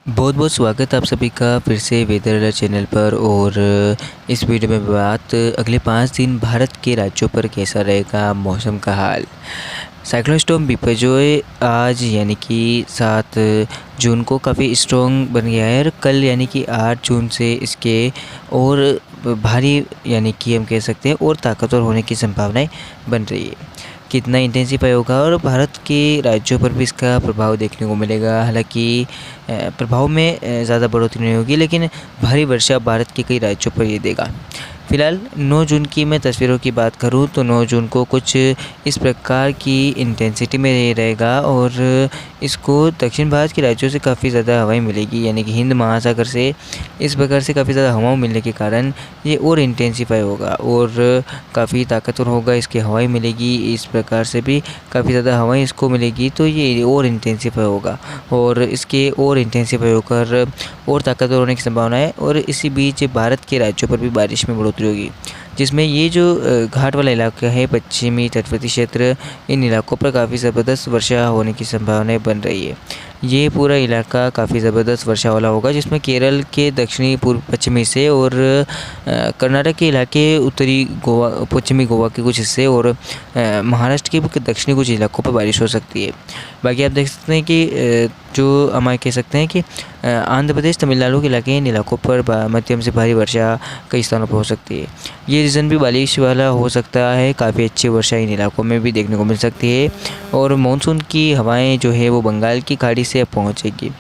बहुत बहुत स्वागत आप सभी का फिर से वेदर अलर्ट चैनल पर। और इस वीडियो में बात अगले 5 दिन भारत के राज्यों पर कैसा रहेगा मौसम का हाल। साइक्लोन स्टॉर्म बिपरजॉय आज यानी कि 7 जून को काफ़ी स्ट्रॉन्ग बन गया है और कल यानी कि 8 जून से इसके और भारी यानी कि हम कह सकते हैं और ताकतवर होने की संभावनाएं बन रही है। कितना इंटेंसिफाई होगा और भारत के राज्यों पर भी इसका प्रभाव देखने को मिलेगा। हालांकि प्रभाव में ज़्यादा बढ़ोतरी नहीं होगी, लेकिन भारी वर्षा भारत के कई राज्यों पर ये देगा। फिलहाल 9 जून की मैं तस्वीरों की बात करूं तो 9 जून को कुछ इस प्रकार की इंटेंसिटी में रहेगा और इसको दक्षिण भारत के राज्यों से काफ़ी ज़्यादा हवाएं मिलेगी, यानी कि हिंद महासागर से इस प्रकार से काफ़ी ज़्यादा हवाओं मिलने के कारण ये और इंटेंसिफाई होगा और काफ़ी ताकतवर होगा। इसकी हवाएं मिलेगी, इस प्रकार से भी काफ़ी ज़्यादा हवाएं इसको मिलेगी तो ये और इंटेंसिफाई होगा और इसके और इंटेंसिफाई होकर और ताकतवर होने की संभावना है। और इसी बीच भारत के राज्यों पर भी बारिश में बढ़ोतरी होगी, जिसमें ये जो घाट वाला इलाका है, पश्चिमी तटवर्ती क्षेत्र, इन इलाकों पर काफ़ी ज़बरदस्त वर्षा होने की संभावनाएं बन रही है। ये पूरा इलाका काफ़ी ज़बरदस्त वर्षा वाला होगा, जिसमें केरल के दक्षिणी पूर्व पश्चिमी हिस्से और कर्नाटक के इलाके, उत्तरी गोवा, पश्चिमी गोवा के कुछ हिस्से और महाराष्ट्र के दक्षिणी कुछ इलाकों पर बारिश हो सकती है। बाकी आप देख सकते हैं कि जो हम कह सकते हैं कि आंध्र प्रदेश, तमिलनाडु के इलाके, इन इलाकों पर मध्यम से भारी वर्षा कई स्थानों पर हो सकती है। ये रीजन भी बारिश वाला हो सकता है, काफ़ी अच्छी वर्षा इन इलाकों में भी देखने को मिल सकती है। और मानसून की हवाएं जो है वो बंगाल की खाड़ी से पहुंचेगी।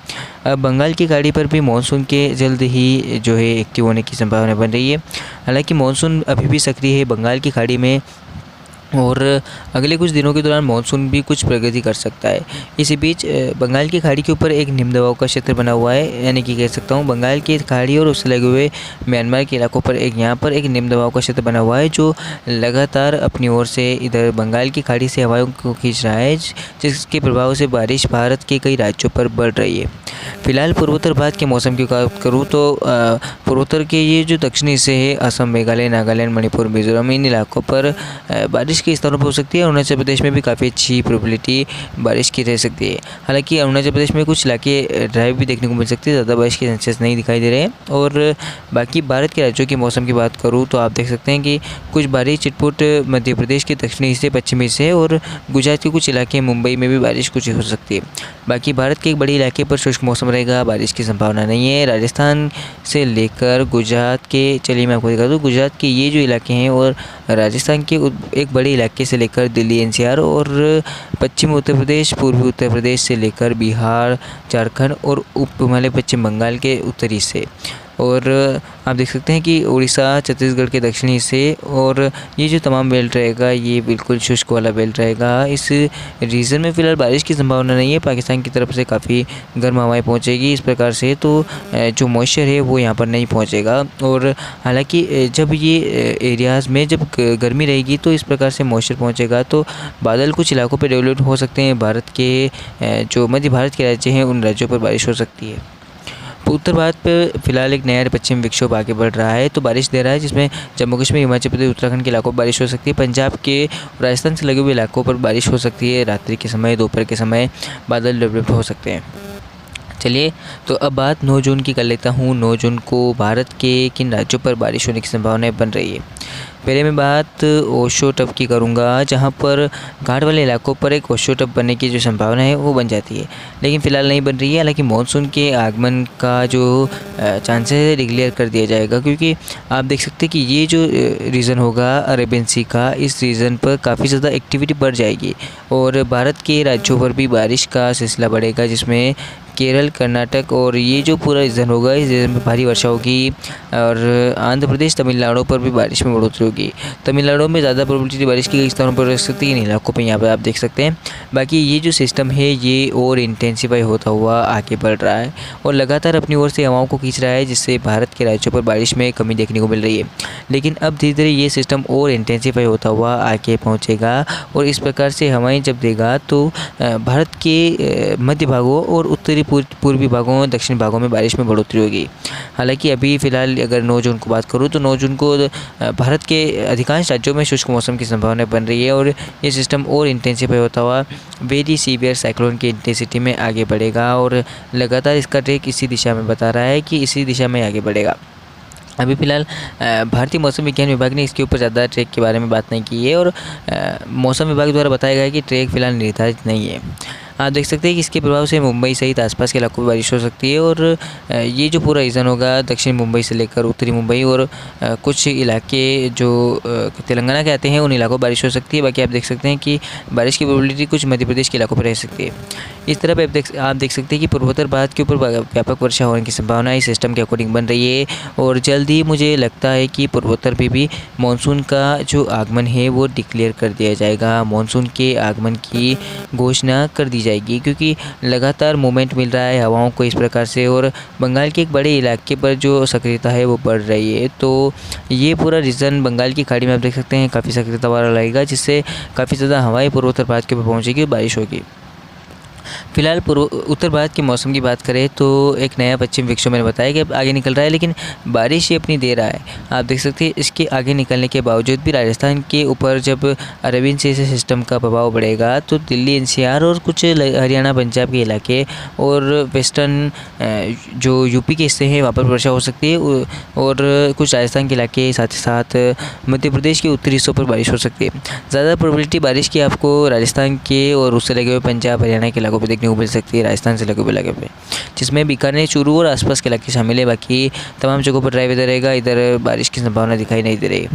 अब बंगाल की खाड़ी पर भी मानसून के जल्द ही जो है एक्टिव होने की संभावना बन रही है। हालांकि मानसून अभी भी सक्रिय है बंगाल की खाड़ी में और अगले कुछ दिनों के दौरान मानसून भी कुछ प्रगति कर सकता है। इसी बीच बंगाल की खाड़ी के ऊपर एक निम्न दबाव का क्षेत्र बना हुआ है, यानी कि कह सकता हूँ बंगाल की खाड़ी और उससे लगे हुए म्यांमार के इलाकों पर यहाँ पर एक निम्न दबाव का क्षेत्र बना हुआ है, जो लगातार अपनी ओर से इधर बंगाल की खाड़ी से हवाओं को खींच रहा है, जिसके प्रभाव से बारिश भारत के कई राज्यों पर बढ़ रही है। फिलहाल पूर्वोत्तर भारत के मौसम की बात करूँ तो पूर्वोत्तर के ये जो दक्षिणी हिस्से है, असम, मेघालय, नागालैंड, मणिपुर, मिजोरम, इन इलाकों पर बारिश के स्थानों पर हो सकती है। अरुणाचल प्रदेश में भी काफ़ी अच्छी प्रोबेबिलिटी बारिश की रह सकती है। हालांकि अरुणाचल प्रदेश में कुछ इलाके ड्राइव भी देखने को मिल सकती है, ज़्यादा बारिश के चांसेस नहीं दिखाई दे रहे हैं। और बाकी भारत के राज्यों के मौसम की बात करूँ तो आप देख सकते हैं कि कुछ बारिश चिटपुट मध्य प्रदेश के दक्षिणी हिस्से, पश्चिमी हिस्से और गुजरात के कुछ इलाके, मुंबई में भी बारिश कुछ हो सकती है। बाकी भारत के एक बड़े इलाके पर शुष्क मौसम रहेगा, बारिश की संभावना नहीं है। राजस्थान से लेकर गुजरात के, चलिए मैं आपको दिखा दूँ, गुजरात के ये जो इलाके हैं और राजस्थान के एक बड़े इलाके से लेकर दिल्ली, एनसीआर और पश्चिमी उत्तर प्रदेश, पूर्वी उत्तर प्रदेश से लेकर बिहार, झारखंड और उप हिमालय पश्चिम बंगाल के उत्तरी हिस्से और आप देख सकते हैं कि उड़ीसा, छत्तीसगढ़ के दक्षिणी हिस्से और ये जो तमाम बेल्ट रहेगा ये बिल्कुल शुष्क वाला बेल्ट रहेगा। इस रीजन में फ़िलहाल बारिश की संभावना नहीं है। पाकिस्तान की तरफ से काफ़ी गर्म हवाएं पहुंचेगी, इस प्रकार से तो जो मॉइस्चर है वो यहाँ पर नहीं पहुंचेगा। और हालांकि जब ये एरियाज़ में जब गर्मी रहेगी तो इस प्रकार से मॉइस्चर पहुँचेगा तो बादल कुछ इलाकों पर डेवलप हो सकते हैं। भारत के जो मध्य भारत के राज्य हैं उन राज्यों पर बारिश हो सकती है। उत्तर भारत पे फिलहाल एक नया पश्चिम विक्षोभ आगे बढ़ रहा है तो बारिश दे रहा है, जिसमें जम्मू कश्मीर, हिमाचल प्रदेश, उत्तराखंड के इलाकों पर बारिश हो सकती है। पंजाब के, राजस्थान से लगे हुए इलाकों पर बारिश हो सकती है। रात्रि के समय, दोपहर के समय बादल डेवलप हो सकते हैं। चलिए तो अब बात 9 जून की कर लेता हूँ। 9 जून को भारत के किन राज्यों पर बारिश होने की संभावनाएं बन रही है। पहले मैं बात ओशो टप की करूँगा, जहाँ पर घाट वाले इलाकों पर एक ओशो टप बनने की जो संभावना है वो बन जाती है, लेकिन फ़िलहाल नहीं बन रही है। हालांकि मानसून के आगमन का जो चांसेस है डिक्लेयर कर दिया जाएगा, क्योंकि आप देख सकते हैं कि ये जो रीजन होगा अरेबियन सी का, इस रीजन पर काफ़ी ज़्यादा एक्टिविटी बढ़ जाएगी और भारत के राज्यों पर भी बारिश का सिलसिला बढ़ेगा, जिसमें केरल, कर्नाटक और ये जो पूरा रीजन होगा इस रीजन में भारी वर्षा होगी। और आंध्र प्रदेश, तमिलनाडु पर भी बारिश में बढ़ोतरी होगी। तमिलनाडु में ज़्यादा प्रोबेबिलिटी बारिश की कई स्थानों पर रह सकती है, इन इलाकों पर यहाँ पर आप देख सकते हैं। बाकी ये जो सिस्टम है ये और इंटेंसिफाई होता हुआ आगे बढ़ रहा है और लगातार अपनी ओर से हवाओं को खींच रहा है, जिससे भारत के राज्यों पर बारिश में कमी देखने को मिल रही है। लेकिन अब धीरे धीरे ये सिस्टम और इंटेंसिफाई होता हुआ आगे पहुँचेगा और इस प्रकार से हवाएं हवाएं जब देगा तो भारत के मध्य भागों और उत्तरी पूर्वी भागों और दक्षिणी भागों में बारिश में बढ़ोतरी होगी। हालांकि अभी फ़िलहाल अगर 9 जून को बात करूँ तो 9 जून को भारत के अधिकांश राज्यों में शुष्क मौसम की संभावना बन रही है और ये सिस्टम और इंटेंसिफाई होता हुआ वेरी सीवियर साइक्लोन की इंटेंसिटी में आगे बढ़ेगा और लगातार इसका ट्रैक इसी दिशा में बता रहा है कि इसी दिशा में आगे बढ़ेगा। अभी फ़िलहाल भारतीय मौसम विज्ञान विभाग ने इसके ऊपर ज़्यादा ट्रैक के बारे में बात नहीं की है और मौसम विभाग द्वारा बताया गया है कि ट्रैक फ़िलहाल निर्धारित नहीं है। आप देख सकते हैं कि इसके प्रभाव से मुंबई सहित आसपास के इलाकों में बारिश हो सकती है और ये जो पूरा रीजन होगा दक्षिण मुंबई से लेकर उत्तरी मुंबई और कुछ इलाके जो तेलंगाना के आते हैं उन इलाकों में बारिश हो सकती है। बाकी आप देख सकते हैं कि बारिश की प्रोबेबिलिटी कुछ मध्य प्रदेश के इलाकों पर रह सकती है। इस तरह आप देख सकते हैं कि पूर्वोत्तर भारत के ऊपर व्यापक वर्षा होने की संभावना इस सिस्टम के अकॉर्डिंग बन रही है और जल्द ही मुझे लगता है कि पूर्वोत्तर पे भी मानसून का जो आगमन है वो डिक्लेयर कर दिया जाएगा। मानसून के आगमन की घोषणा कर दी जाएगी क्योंकि लगातार मूवमेंट मिल रहा है हवाओं को इस प्रकार से और बंगाल के एक बड़े इलाके पर जो सक्रियता है वो बढ़ रही है। तो ये पूरा रीजन बंगाल की खाड़ी में आप देख सकते हैं काफ़ी सक्रियता वाला रहेगा जिससे काफ़ी ज़्यादा हवाएं पूर्वोत्तर भारत के ऊपर पहुँचेगी और बारिश होगी। फिलहाल उत्तर भारत के मौसम की बात करें तो एक नया पश्चिम विक्षोभ मैंने बताया कि अब आगे निकल रहा है लेकिन बारिश ये अपनी दे रहा है। आप देख सकते हैं इसके आगे निकलने के बावजूद भी राजस्थान के ऊपर जब अरबियन सी से सिस्टम का प्रभाव बढ़ेगा तो दिल्ली एनसीआर और कुछ हरियाणा पंजाब के इलाके और वेस्टर्न जो यूपी के हिस्से हैं वहाँ पर वर्षा हो सकती है और कुछ राजस्थान के इलाके साथ ही साथ मध्य प्रदेश के उत्तरी हिस्सों पर बारिश हो सकती है। ज़्यादा प्रोबेबिलिटी बारिश की आपको राजस्थान के और उससे लगे हुए पंजाब हरियाणा के इलाकों पर देखने को मिल सकती है, राजस्थान से लगे हुए इलाके पे जिसमें बीकानेर चूरू और आसपास के इलाके शामिल है। बाकी तमाम जगहों पर ड्राई वेदर रहेगा, इधर बारिश की संभावना दिखाई नहीं दे रही।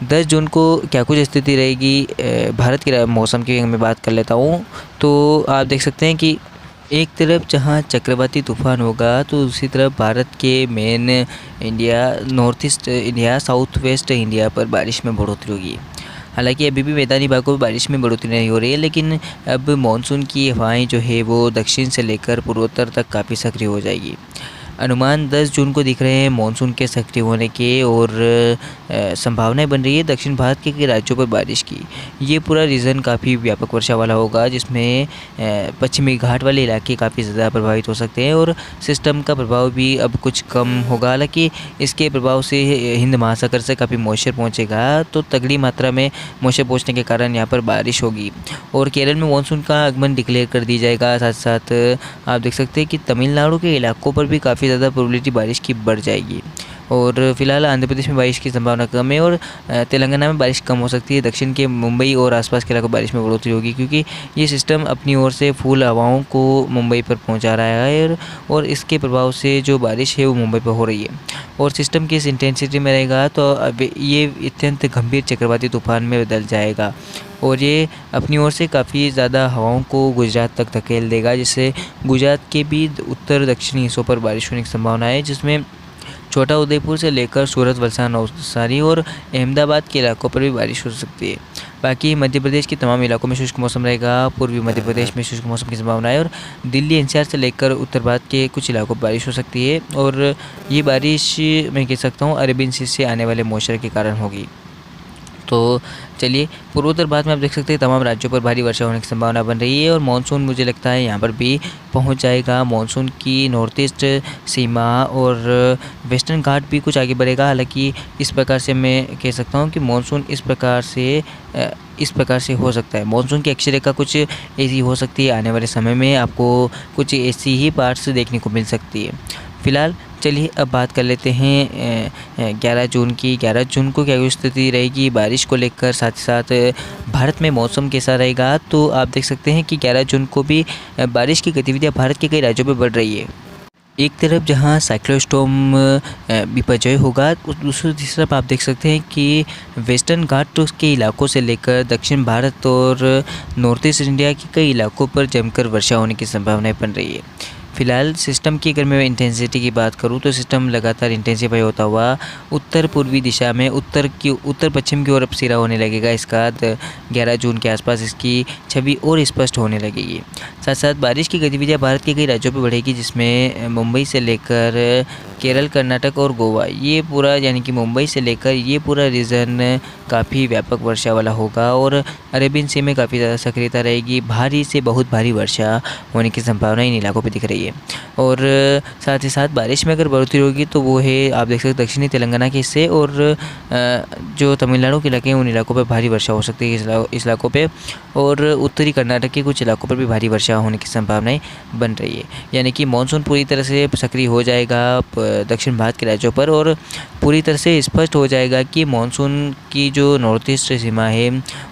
10 जून को क्या कुछ स्थिति रहेगी भारत के मौसम की मैं बात कर लेता हूँ। तो आप देख सकते हैं कि एक तरफ जहाँ चक्रवाती तूफान होगा तो दूसरी तरफ भारत के main India, north east India, south west India पर बारिश में बढ़ोतरी होगी। हालांकि अभी भी मैदानी भागों में बारिश में बढ़ोतरी नहीं हो रही है लेकिन अब मानसून की हवाएं जो है वो दक्षिण से लेकर पूर्वोत्तर तक काफ़ी सक्रिय हो जाएगी। अनुमान 10 जून को दिख रहे हैं मानसून के सक्रिय होने के और संभावनाएं बन रही है दक्षिण भारत के कई राज्यों पर बारिश की। ये पूरा रीजन काफ़ी व्यापक वर्षा वाला होगा जिसमें पश्चिमी घाट वाले इलाके काफ़ी ज़्यादा प्रभावित हो सकते हैं और सिस्टम का प्रभाव भी अब कुछ कम होगा। हालांकि इसके प्रभाव से हिंद महासागर से काफ़ी मॉइस्चर पहुँचेगा तो तगड़ी मात्रा में मॉइस्चर पहुँचने के कारण यहाँ पर बारिश होगी और केरल में मानसून का आगमन डिक्लेयर कर दी जाएगा। साथ साथ आप देख सकते हैं कि तमिलनाडु के इलाकों पर भी काफ़ी ज़्यादा प्रोबेबिलिटी बारिश की बढ़ जाएगी और फिलहाल आंध्र प्रदेश में बारिश की संभावना कम है और तेलंगाना में बारिश कम हो सकती है। दक्षिण के मुंबई और आसपास के इलाकों में बारिश में बढ़ोतरी होगी क्योंकि ये सिस्टम अपनी ओर से फूल हवाओं को मुंबई पर पहुंचा रहा है और इसके प्रभाव से जो बारिश है वो मुंबई पर हो रही है और सिस्टम की इस इंटेंसिटी में रहेगा तो अब ये अत्यंत गंभीर चक्रवाती तूफान में बदल जाएगा और ये अपनी ओर से काफ़ी ज़्यादा हवाओं को गुजरात तक धकेल देगा जिससे गुजरात के भी उत्तर दक्षिणी हिस्सों पर बारिश होने की संभावना है जिसमें छोटा उदयपुर से लेकर सूरत, वलसाड, नवसारी और अहमदाबाद के इलाकों पर भी बारिश हो सकती है। बाकी मध्य प्रदेश के तमाम इलाकों में शुष्क मौसम रहेगा। पूर्वी मध्य प्रदेश में शुष्क मौसम की संभावना है और दिल्ली एनसीआर से लेकर उत्तर भारत के कुछ इलाकों पर बारिश हो सकती है और ये बारिश मैं कह सकता हूँ अरेबियन सी से आने वाले मॉइस्चर के कारण होगी। तो चलिए पूर्वोत्तर भारत में आप देख सकते हैं तमाम राज्यों पर भारी वर्षा होने की संभावना बन रही है और मानसून मुझे लगता है यहाँ पर भी पहुँच जाएगा। मानसून की नॉर्थ ईस्ट सीमा और वेस्टर्न घाट भी कुछ आगे बढ़ेगा। हालांकि इस प्रकार से मैं कह सकता हूँ कि मानसून इस प्रकार से हो सकता है। मानसून की अक्षरेखा कुछ ऐसी हो सकती है, आने वाले समय में आपको कुछ ऐसी ही पार्ट्स देखने को मिल सकती है। फिलहाल चलिए अब बात कर लेते हैं 11 जून की। 11 जून को क्या स्थिति रहेगी बारिश को लेकर, साथ ही साथ भारत में मौसम कैसा रहेगा। तो आप देख सकते हैं कि 11 जून को भी बारिश की गतिविधियां भारत के कई राज्यों में बढ़ रही है। एक तरफ जहां साइक्लोस्टॉर्म बिपजय होगा, दूसरी तरफ आप देख सकते हैं कि वेस्टर्न घाट के इलाकों से लेकर दक्षिण भारत और नॉर्थ ईस्ट इंडिया के कई इलाकों पर जमकर वर्षा होने की संभावनाएं बन रही है। फिलहाल सिस्टम की अगर मैं इंटेंसिटी की बात करूं तो सिस्टम लगातार इंटेंसिफाई होता हुआ उत्तर पूर्वी दिशा में उत्तर पश्चिम की ओर अब सिरा होने लगेगा। इसका 11 जून के आसपास इसकी छवि और स्पष्ट होने लगेगी। साथ साथ बारिश की गतिविधियां भारत के कई राज्यों पर बढ़ेगी जिसमें मुंबई से लेकर केरल, कर्नाटक और गोवा, ये पूरा यानी कि मुंबई से लेकर ये पूरा रीजन काफ़ी व्यापक वर्षा वाला होगा और अरेबियन सी में काफ़ी ज़्यादा सक्रियता रहेगी। भारी से बहुत भारी वर्षा होने की संभावना इन इलाकों पे दिख रही है। और साथ ही साथ बारिश में अगर बढ़ोतरी होगी तो वो है, आप देख सकते हैं, दक्षिणी तेलंगाना के हिस्से और जो तमिलनाडु के इलाके हैं उन इलाकों पर भारी वर्षा हो सकती है इस इलाकों पे, और उत्तरी कर्नाटक के कुछ इलाकों पर भी भारी वर्षा होने की संभावनाएं बन रही है। यानी कि मानसून पूरी तरह से सक्रिय हो जाएगा दक्षिण भारत के राज्यों पर, और पूरी तरह से स्पष्ट हो जाएगा कि मानसून की जो नॉर्थ ईस्ट सीमा है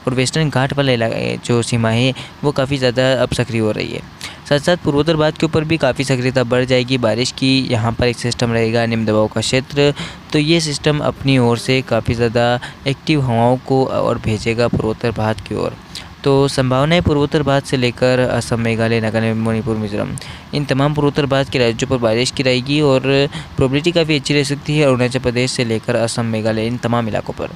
और वेस्टर्न घाट वाला जो सीमा है वो काफ़ी ज़्यादा अब सक्रिय हो रही है। साथ साथ पूर्वोत्तर भारत के ऊपर भी काफ़ी सक्रियता बढ़ जाएगी बारिश की। यहाँ पर एक सिस्टम रहेगा, निम्न दबाव का क्षेत्र, तो ये सिस्टम अपनी ओर से काफ़ी ज़्यादा एक्टिव हवाओं को और भेजेगा पूर्वोत्तर भारत की ओर। तो संभावनाएं पूर्वोत्तर भारत से लेकर असम, मेघालय, नागालैंड, मणिपुर, मिजोरम, इन तमाम पूर्वोत्तर भारत के राज्यों पर बारिश की रहेगी और प्रोबेबिलिटी काफ़ी अच्छी रह सकती है अरुणाचल प्रदेश से लेकर असम, मेघालय, इन तमाम इलाकों पर।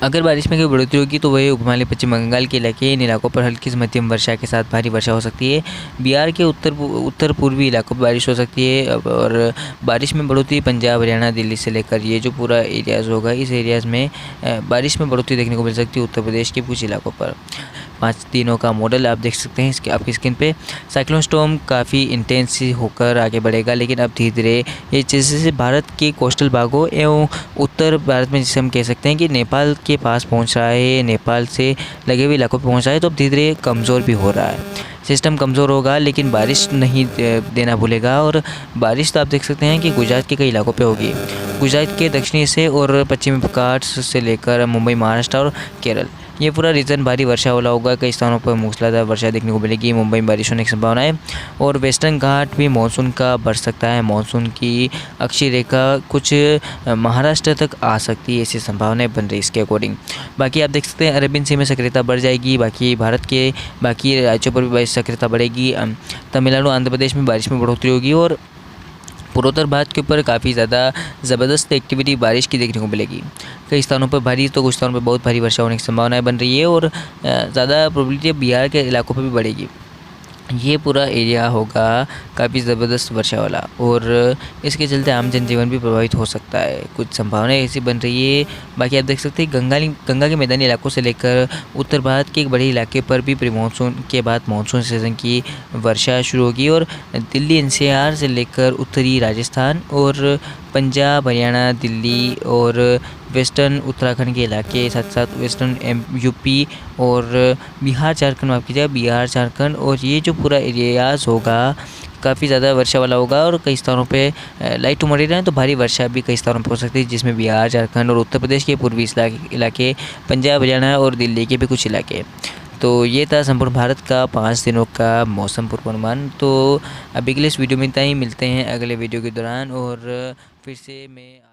अगर बारिश में कोई बढ़ोतरी होगी तो वह उपमहाद्वीप पश्चिम बंगाल के इलाके, इन इलाकों पर हल्की से मध्यम वर्षा के साथ भारी वर्षा हो सकती है। बिहार के उत्तर पूर्वी इलाकों पर बारिश हो सकती है और बारिश में बढ़ोतरी पंजाब, हरियाणा, दिल्ली से लेकर ये जो पूरा एरियाज़ होगा, इस एरियाज़ में बारिश में बढ़ोतरी देखने को मिल सकती है उत्तर प्रदेश के कुछ इलाकों पर। 5 दिनों का मॉडल आप देख सकते हैं इसके आपकी स्क्रीन पे। साइक्लोन स्टॉर्म काफ़ी इंटेंस होकर आगे बढ़ेगा, लेकिन अब धीरे धीरे ये जैसे भारत के कोस्टल भागों एवं उत्तर भारत में, जिसे हम कह सकते हैं कि नेपाल के पास पहुंच रहा है, नेपाल से लगे हुए इलाकों पर पहुंच रहा है, तो अब धीरे धीरे कमज़ोर भी हो रहा है। सिस्टम कमज़ोर होगा लेकिन बारिश नहीं देना भूलेगा, और बारिश तो आप देख सकते हैं कि गुजरात के कई इलाकों पे होगी। गुजरात के दक्षिणी हिस्से और पश्चिमी घाट से लेकर मुंबई, महाराष्ट्र और केरल, ये पूरा रीजन भारी वर्षा वाला होगा। कई स्थानों पर मूसलाधार वर्षा देखने को मिलेगी। मुंबई में बारिश होने की संभावना है और वेस्टर्न घाट भी मानसून का बढ़ सकता है। मानसून की अक्षीय रेखा कुछ महाराष्ट्र तक आ सकती है, ऐसी संभावनाएं बन रही है इसके अकॉर्डिंग। बाकी आप देख सकते हैं अरेबियन सी में सक्रियता बढ़ जाएगी। बाकी भारत के बाकी राज्यों पर भी सक्रियता बढ़ेगी। तमिलनाडु, आंध्र प्रदेश में बारिश में बढ़ोतरी होगी और पूर्वोत्तर भारत के ऊपर काफ़ी ज़्यादा ज़बरदस्त एक्टिविटी बारिश की देखने को मिलेगी। कई स्थानों पर भारी तो कुछ स्थानों पर बहुत भारी वर्षा होने की संभावनाएं बन रही है और ज़्यादा प्रोबेबिलिटी बिहार के इलाकों पर भी बढ़ेगी। ये पूरा एरिया होगा काफ़ी ज़बरदस्त वर्षा वाला और इसके चलते आम जनजीवन भी प्रभावित हो सकता है। कुछ संभावनाएं ऐसी बन रही है। बाकी आप देख सकते हैं गंगा के मैदानी इलाकों से लेकर उत्तर भारत के एक बड़े इलाके पर भी प्री मानसून के बाद मानसून सीजन की वर्षा शुरू होगी और दिल्ली एनसीआर से लेकर उत्तरी राजस्थान और पंजाब, हरियाणा, दिल्ली और वेस्टर्न उत्तराखंड के इलाके, साथ साथ वेस्टर्न यूपी और बिहार, झारखंड, माफ़ कीजिएगा, बिहार, झारखंड, और ये जो पूरा एरियाज़ होगा काफ़ी ज़्यादा वर्षा वाला होगा और कई स्थानों पे लाइट टू मॉडरेट तो भारी वर्षा भी कई स्थानों पर हो सकती है, जिसमें बिहार, झारखंड और उत्तर प्रदेश के पूर्वी इलाके, पंजाब, हरियाणा और दिल्ली के भी कुछ इलाके। तो ये था संपूर्ण भारत का 5 दिनों का मौसम पूर्वानुमान। तो अभी के लिए इस वीडियो में इतना ही, मिलते हैं अगले वीडियो के दौरान और फिर से मैं